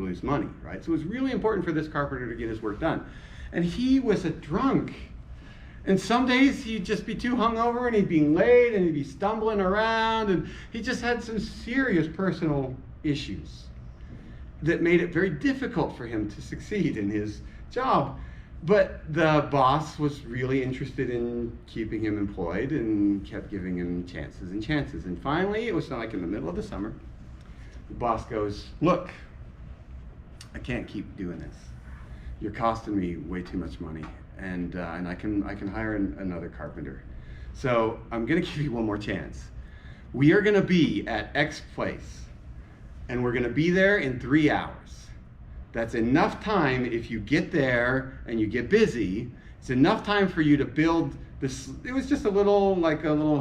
lose money, right? So it was really important for this carpenter to get his work done. And he was a drunk. And some days he'd just be too hungover and he'd be late and he'd be stumbling around, and he just had some serious personal issues that made it very difficult for him to succeed in his job. But the boss was really interested in keeping him employed and kept giving him chances and chances. And finally, it was like in the middle of the summer, the boss goes, "Look, I can't keep doing this. You're costing me way too much money, and I can hire another carpenter. So I'm gonna give you one more chance. We are gonna be at X place, and we're gonna be there in 3 hours. That's enough time if you get there and you get busy. It's enough time for you to build this." It was just a little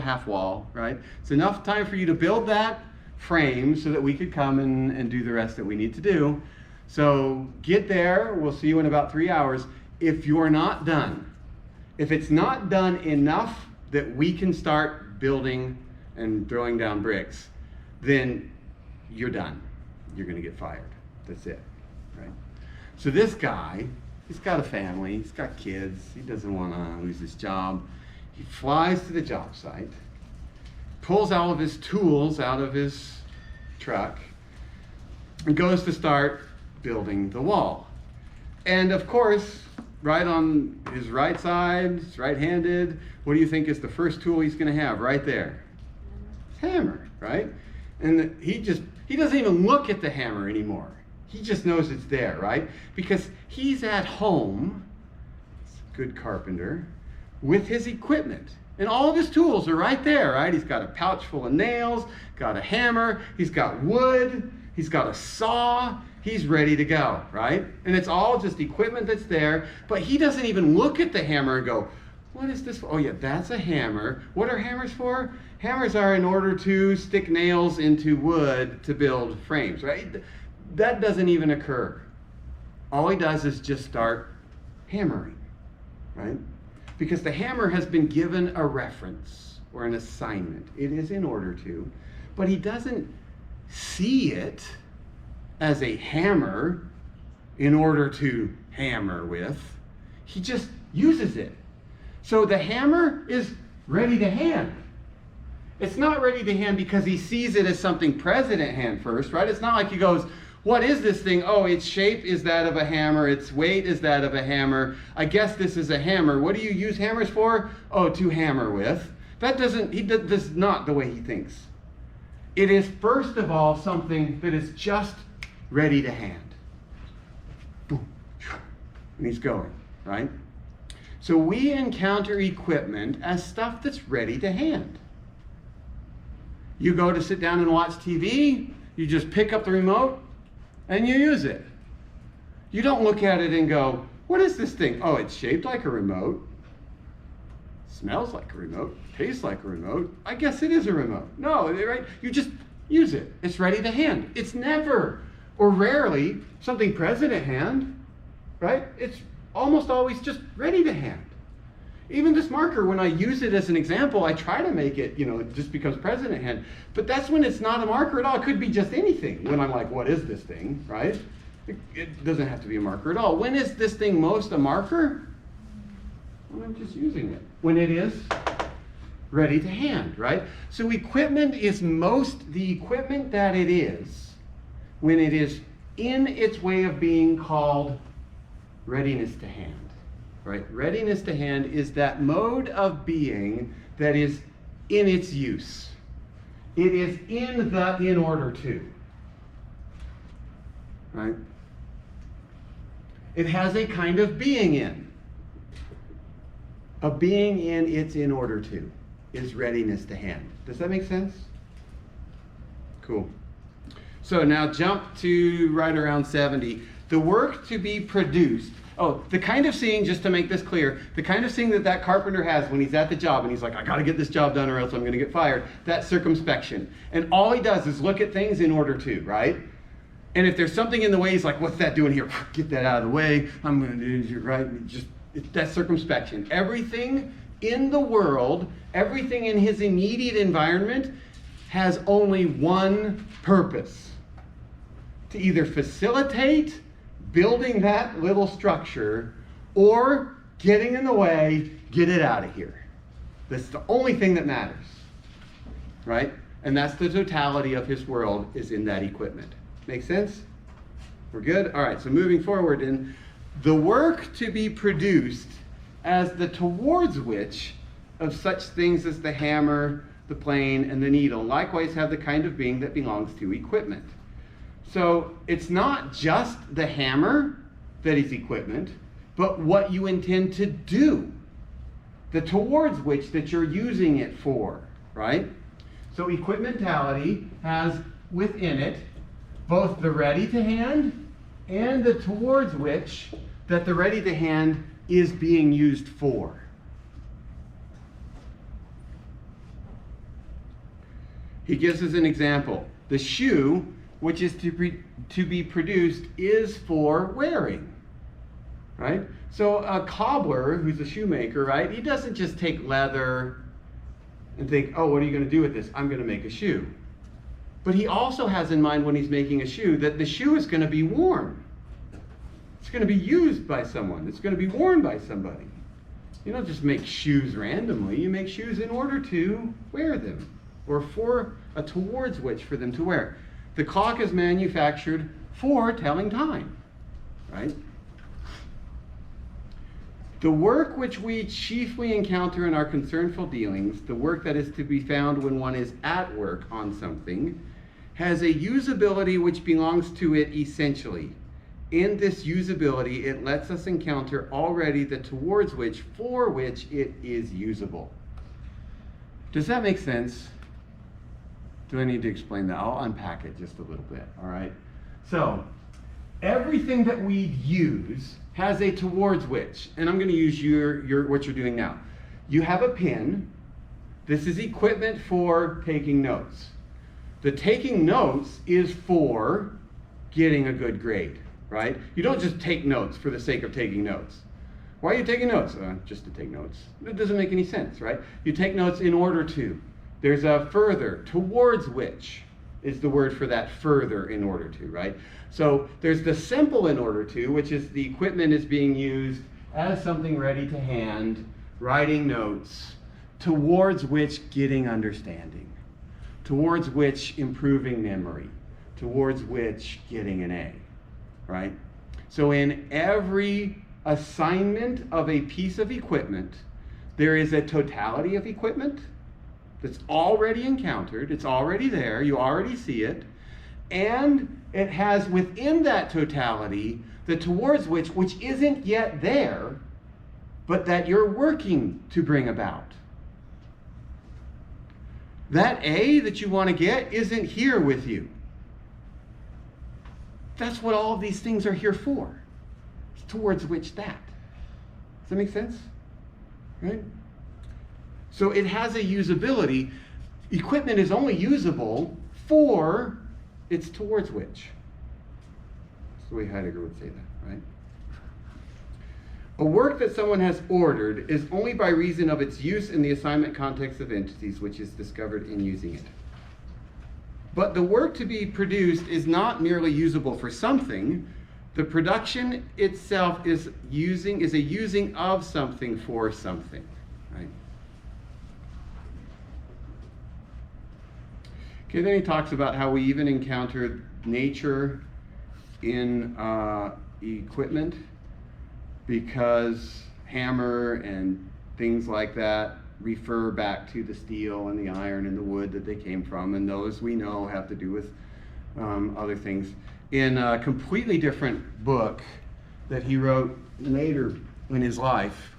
half wall, right? It's enough time for you to build that frame so that we could come and do the rest that we need to do. So get there, we'll see you in about 3 hours. If you're not done, if it's not done enough that we can start building and throwing down bricks, then you're done. You're gonna get fired. That's it, right? So this guy, he's got a family, he's got kids, he doesn't wanna lose his job. He flies to the job site, pulls all of his tools out of his truck, and goes to start building the wall. And of course, right on his right side, he's right-handed, what do you think is the first tool he's gonna have right there? His hammer, right? And he doesn't even look at the hammer anymore. He just knows it's there, right? Because he's at home, good carpenter, with his equipment. And all of his tools are right there, right? He's got a pouch full of nails, got a hammer, he's got wood, he's got a saw, he's ready to go, right? And it's all just equipment that's there, but he doesn't even look at the hammer and go, "What is this for? Oh yeah, that's a hammer. What are hammers for? Hammers are in order to stick nails into wood to build frames," right? That doesn't even occur. All he does is just start hammering, right? Because the hammer has been given a reference or an assignment. It is in order to, but he doesn't see it as a hammer in order to hammer with. He just uses it. So the hammer is ready to hand. It's not ready to hand because he sees it as something present at hand first, right? It's not like he goes, "What is this thing? Oh, its shape is that of a hammer. Its weight is that of a hammer. I guess this is a hammer. What do you use hammers for? Oh, to hammer with." That's not the way he thinks. It is, first of all, something that is just ready to hand. Boom. And he's going, right? So we encounter equipment as stuff that's ready to hand. You go to sit down and watch TV, you just pick up the remote and you use it. You don't look at it and go, "What is this thing? Oh, it's shaped like a remote, smells like a remote, tastes like a remote. I guess it is a remote." No, right? You just use it. It's ready to hand. It's never or rarely something present at hand, right? It's almost always just ready to hand. Even this marker, when I use it as an example, I try to make it, it just becomes present at hand. But that's when it's not a marker at all. It could be just anything. When I'm like, "What is this thing?" Right? It doesn't have to be a marker at all. When is this thing most a marker? When I'm just using it. When it is ready to hand, right? So equipment is most the equipment that it is when it is in its way of being called readiness to hand. Right? Readiness to hand is that mode of being that is in its use. It is in order to. Right? It has a kind of being in. A being in its in order to is readiness to hand. Does that make sense? Cool. So now jump to right around 70. The work to be produced. Oh, the kind of seeing, just to make this clear, the kind of seeing that carpenter has when he's at the job and he's like, "I got to get this job done or else I'm going to get fired," that's circumspection. And all he does is look at things in order to, right? And if there's something in the way, he's like, "What's that doing here? Get that out of the way. I'm going to do it," right? That's circumspection. Everything in the world, everything in his immediate environment has only one purpose: to either facilitate building that little structure or getting in the way, get it out of here. That's the only thing that matters, right? And that's the totality of his world is in that equipment. Make sense? We're good? All right, so moving forward, in the work to be produced as the towards which of such things as the hammer, the plane, and the needle likewise have the kind of being that belongs to equipment. So it's not just the hammer that is equipment, but what you intend to do, the towards which that you're using it for, right? So equipmentality has within it both the ready to hand and the towards which that the ready to hand is being used for. He gives us an example. The shoe, which is to be produced, is for wearing, right? So a cobbler who's a shoemaker, right? He doesn't just take leather and think, oh, what are you going to do with this? I'm going to make a shoe. But he also has in mind when he's making a shoe that the shoe is going to be worn. It's going to be used by someone. It's going to be worn by somebody. You don't just make shoes randomly. You make shoes in order to wear them, or for a towards which for them to wear. The clock is manufactured for telling time, right? The work which we chiefly encounter in our concernful dealings, the work that is to be found when one is at work on something, has a usability which belongs to it essentially. In this usability, it lets us encounter already the towards which, for which it is usable. Does that make sense? Do I need to explain that? I'll unpack it just a little bit, all right? So, everything that we use has a towards which, and I'm going to use what you're doing now. You have a pen. This is equipment for taking notes. The taking notes is for getting a good grade, right? You don't just take notes for the sake of taking notes. Why are you taking notes? Just to take notes. It doesn't make any sense, right? You take notes in order to. There's a further, towards which is the word for that, further in order to, right? So there's the simple in order to, which is the equipment is being used as something ready to hand, writing notes, towards which getting understanding, towards which improving memory, towards which getting an A, right? So in every assignment of a piece of equipment, there is a totality of equipment that's already encountered, it's already there, you already see it, and it has within that totality the towards which isn't yet there, but that you're working to bring about. That A that you want to get isn't here with you. That's what all of these things are here for. It's towards which that. Does that make sense? Right? So it has a usability. Equipment is only usable for its towards which. That's the way Heidegger would say that, right? A work that someone has ordered is only by reason of its use in the assignment context of entities which is discovered in using it. But the work to be produced is not merely usable for something. The production itself is a using of something for something, right? Okay, then he talks about how we even encounter nature in equipment, because hammer and things like that refer back to the steel and the iron and the wood that they came from, and those we know have to do with other things. In a completely different book that he wrote later in his life,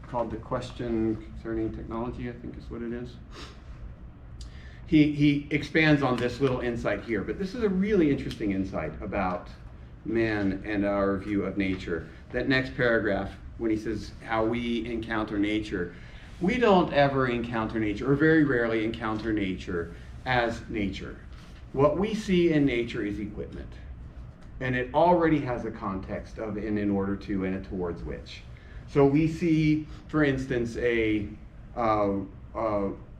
called The Question Concerning Technology, I think is what it is, he expands on this little insight here, but this is a really interesting insight about man and our view of nature. That next paragraph, when he says how we encounter nature, we don't ever encounter nature, or very rarely encounter nature as nature. What we see in nature is equipment, and it already has a context of an in order to and a towards which. So we see, for instance, a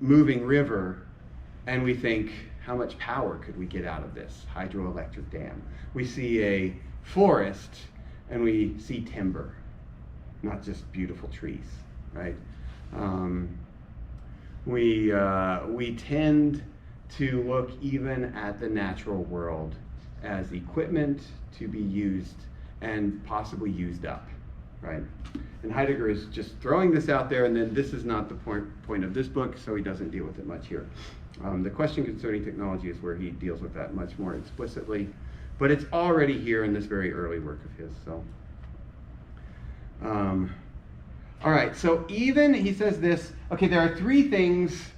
moving river, and we think, how much power could we get out of this hydroelectric dam? We see a forest and we see timber, not just beautiful trees, right? We tend to look even at the natural world as equipment to be used and possibly used up, right? And Heidegger is just throwing this out there, and then this is not the point of this book, so he doesn't deal with it much here. The question concerning technology is where he deals with that much more explicitly, but it's already here in this very early work of his. So, all right, so even, he says this, okay, there are three things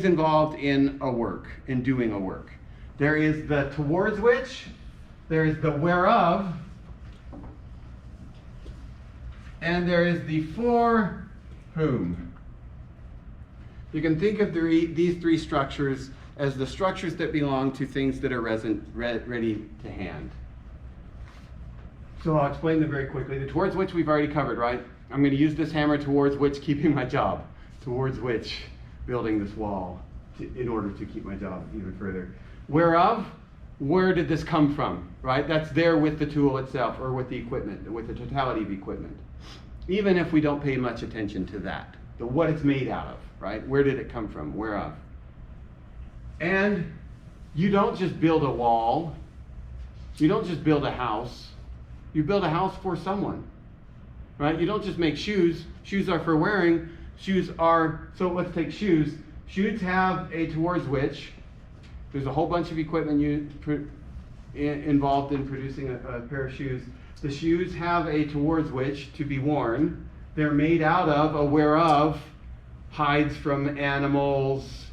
involved in a work, in doing a work. There is the towards which, there is the whereof, and there is the for whom. You can think of these three structures as the structures that belong to things that are ready to hand. So I'll explain them very quickly. The towards which we've already covered, right? I'm going to use this hammer towards which keeping my job, towards which building this wall in order to keep my job even further. Whereof, where did this come from, right? That's there with the tool itself or with the equipment, with the totality of equipment. Even if we don't pay much attention to that, what it's made out of, right? Where did it come from, whereof? And you don't just build a wall, you don't just build a house, you build a house for someone, right? You don't just make shoes. Shoes are for wearing. Shoes are, so let's take shoes. Shoes have a towards which. There's a whole bunch of equipment involved in producing a pair of shoes. The shoes have a towards which to be worn. They're made out of a whereof, hides from animals,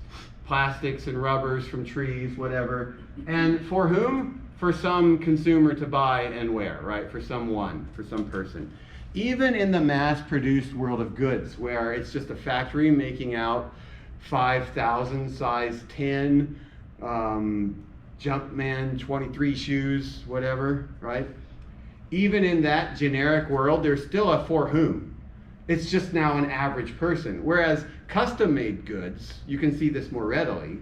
plastics and rubbers from trees, whatever. And for whom? For some consumer to buy and wear, right? For someone, for some person. Even in the mass-produced world of goods, where it's just a factory making out 5,000 size 10, Jumpman 23 shoes, whatever, right? Even in that generic world, there's still a for whom. It's just now an average person. Whereas custom-made goods, you can see this more readily.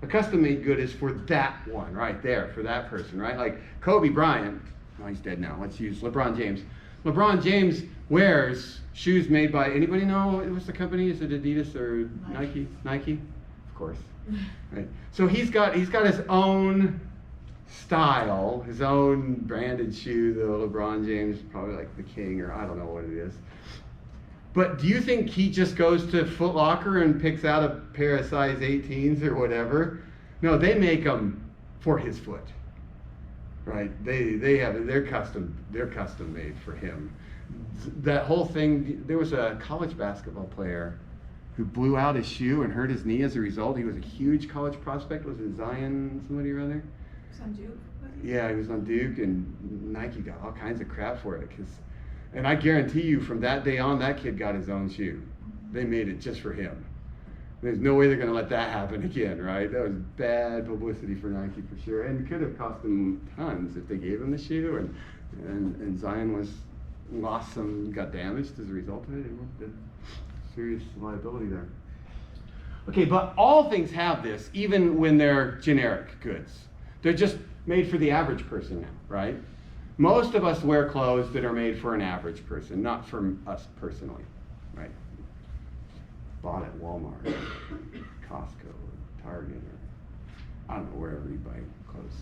A custom-made good is for that one right there, for that person, right? Like Kobe Bryant, oh, he's dead now. Let's use LeBron James. LeBron James wears shoes made by, anybody know what's the company? Is it Adidas or Nike? Nike, of course. Right. So he's got his own style, his own branded shoe, the LeBron James, probably like the King, or I don't know what it is. But do you think he just goes to Foot Locker and picks out a pair of size 18s or whatever? No, they make them for his foot, right? They're custom made for him. That whole thing. There was a college basketball player who blew out his shoe and hurt his knee as a result. He was a huge college prospect. Was it Zion somebody or other? He was on Duke. Yeah, he was on Duke, and Nike got all kinds of crap for it and I guarantee you from that day on, that kid got his own shoe. They made it just for him. There's no way they're going to let that happen again, right? That was bad publicity for Nike for sure. And it could have cost them tons if they gave him the shoe and Zion got damaged as a result of it. It serious liability there. Okay, but all things have this, even when they're generic goods. They're just made for the average person now, right? Most of us wear clothes that are made for an average person, not for us personally, right? Bought at Walmart, or Costco, or Target, or I don't know, wherever you buy clothes.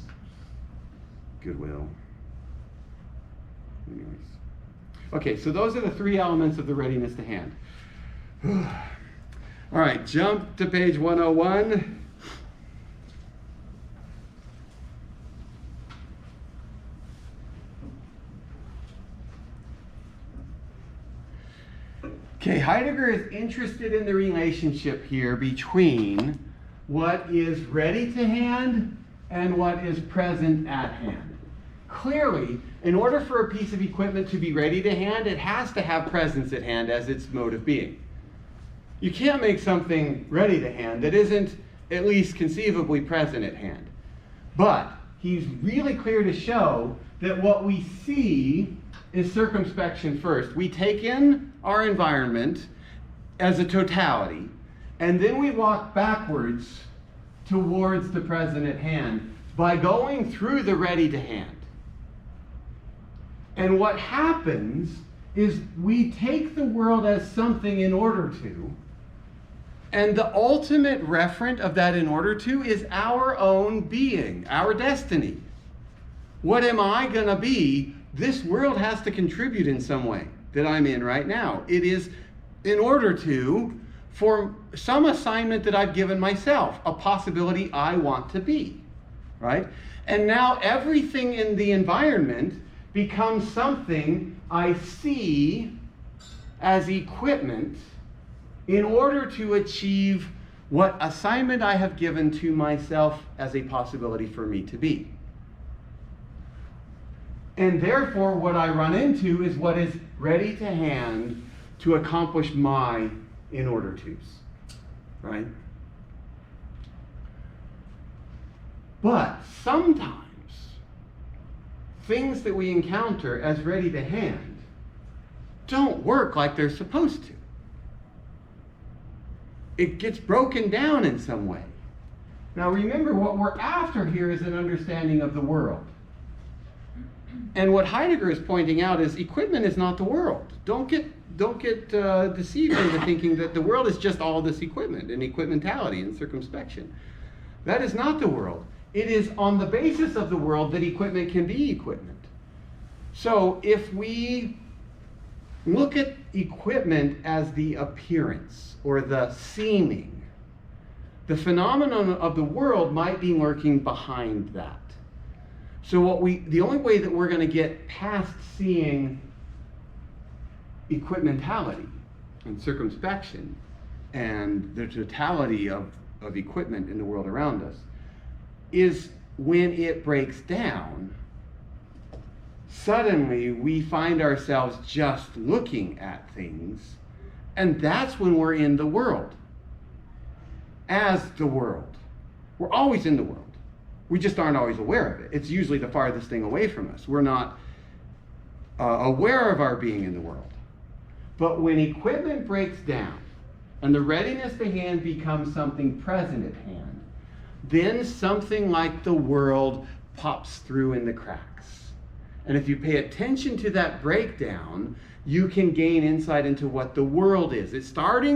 Goodwill. Anyways. Okay, so those are the three elements of the readiness to hand. All right, jump to page 101. Okay, Heidegger is interested in the relationship here between what is ready to hand and what is present at hand. Clearly, in order for a piece of equipment to be ready to hand, it has to have presence at hand as its mode of being. You can't make something ready to hand that isn't at least conceivably present at hand. But he's really clear to show that what we see is circumspection first. We take in our environment as a totality, And then we walk backwards towards the present at hand by going through the ready to hand. And what happens is we take the world as something in order to, and the ultimate referent of that in order to is our own being, our destiny. What am I going to be? This world has to contribute in some way that I'm in right now. It is in order to, for some assignment that I've given myself, a possibility I want to be, right? And now everything in the environment becomes something I see as equipment in order to achieve what assignment I have given to myself as a possibility for me to be. And therefore, what I run into is what is ready to hand to accomplish my in order to's, right? But sometimes, things that we encounter as ready to hand don't work like they're supposed to. It gets broken down in some way. Now remember, what we're after here is an understanding of the world. And what Heidegger is pointing out is equipment is not the world. Don't get deceived into thinking that the world is just all this equipment and equipmentality and circumspection. That is not the world. It is on the basis of the world that equipment can be equipment. So if we look at equipment as the appearance or the seeming, the phenomenon of the world might be lurking behind that. So the only way that we're going to get past seeing equipmentality and circumspection and the totality of equipment in the world around us is when it breaks down. Suddenly we find ourselves just looking at things, and that's when we're in the world. As the world. We're always in the world. We just aren't always aware of it. It's usually the farthest thing away from us. We're not aware of our being in the world. But when equipment breaks down and the readiness to hand becomes something present at hand, then something like the world pops through in the cracks. And if you pay attention to that breakdown, you can gain insight into what the world is. It's starting